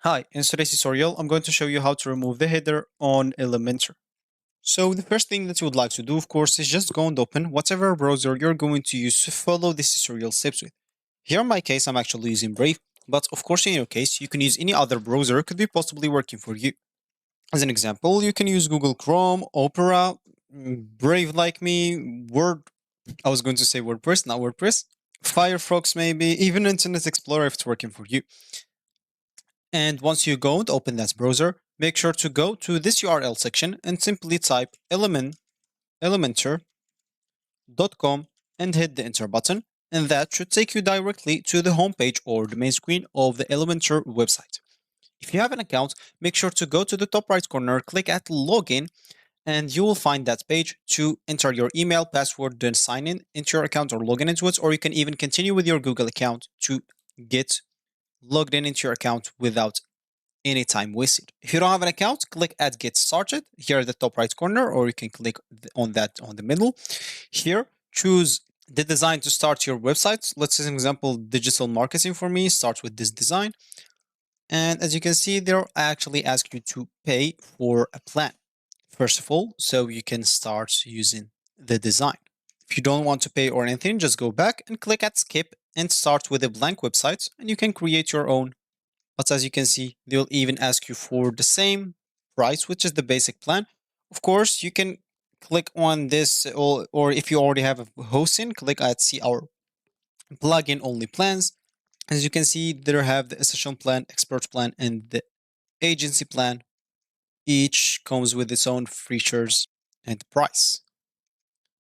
Hi, in today's tutorial, I'm going to show you how to remove the header on Elementor. So the first thing that you would like to do, of course, is just go and open whatever browser you're going to use to follow this tutorial steps with. Here in my case, I'm actually using Brave, but of course, in your case, you can use any other browser it could be possibly working for you. As an example, you can use Google Chrome, Opera, Brave like me, Word. I was going to say WordPress, not WordPress. Firefox, maybe, even Internet Explorer if it's working for you. And once you go and open that browser, make sure to go to this URL section and simply type elementor.com and hit the enter button. And that should take you directly to the homepage or the main screen of the Elementor website. If you have an account, make sure to go to the top right corner, click at login, and you will find that page to enter your email, password, then sign in into your account or log in into it, or you can even continue with your Google account to get logged in into your account without any time wasted. If you don't have an account, click at get started here at the top right corner, or you can click on that on the middle. Here, choose the design to start your website. Let's say, an example, digital marketing for me. Start with this design. And as you can see, they'll actually ask you to pay for a plan, first of all, so you can start using the design. If you don't want to pay or anything, just go back and click at skip and start with a blank website, and you can create your own. But as you can see, they'll even ask you for the same price, which is the basic plan. Of course, you can click on this, or if you already have a hosting, click at see our plugin only plans. As you can see, there have the essential plan, expert plan, and the agency plan. Each comes with its own features and price.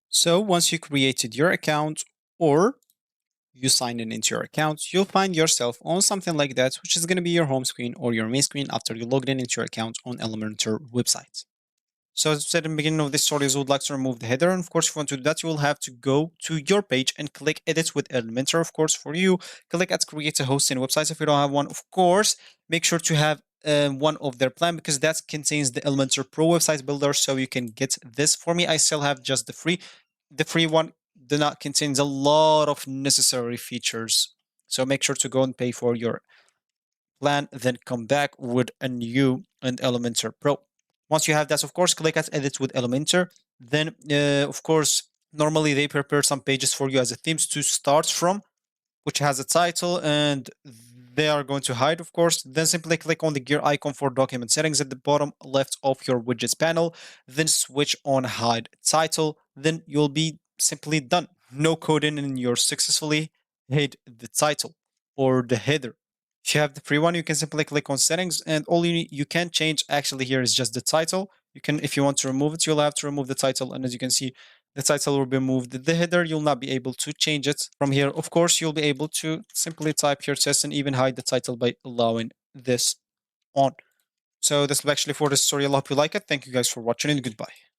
So once you created your account or you sign in into your account, you'll find yourself on something like that, which is going to be your home screen or your main screen after you logged in into your account on Elementor website. So as I said in the beginning of this tutorial, you would like to remove the header. And of course, if you want to do that, you will have to go to your page and click edit with Elementor. Of course, for you, click at create a hosting website. If you don't have one, of course, make sure to have one of their plan because that contains the Elementor Pro website builder. So you can get this. For me, I still have just the free. The free one do not contains a lot of necessary features. So make sure to go and pay for your plan, then come back with a new and Elementor Pro. Once you have that, of course, click at edit with Elementor. Then, of course, normally they prepare some pages for you as a themes to start from, which has a title and they are going to hide, of course. Then simply click on the gear icon for document settings at the bottom left of your widgets panel. Then switch on hide title. Then you'll be simply done. No coding and you're successfully hid the title or the header. If you have the free one, you can simply click on settings and all you can change actually here is just the title. You can, if you want to remove it, you'll have to remove the title. And as you can see, the title will be moved. The header, you'll not be able to change it from here. Of course, you'll be able to simply type your test and even hide the title by allowing this on. So this is actually for this tutorial. I hope you like it. Thank you guys for watching and goodbye.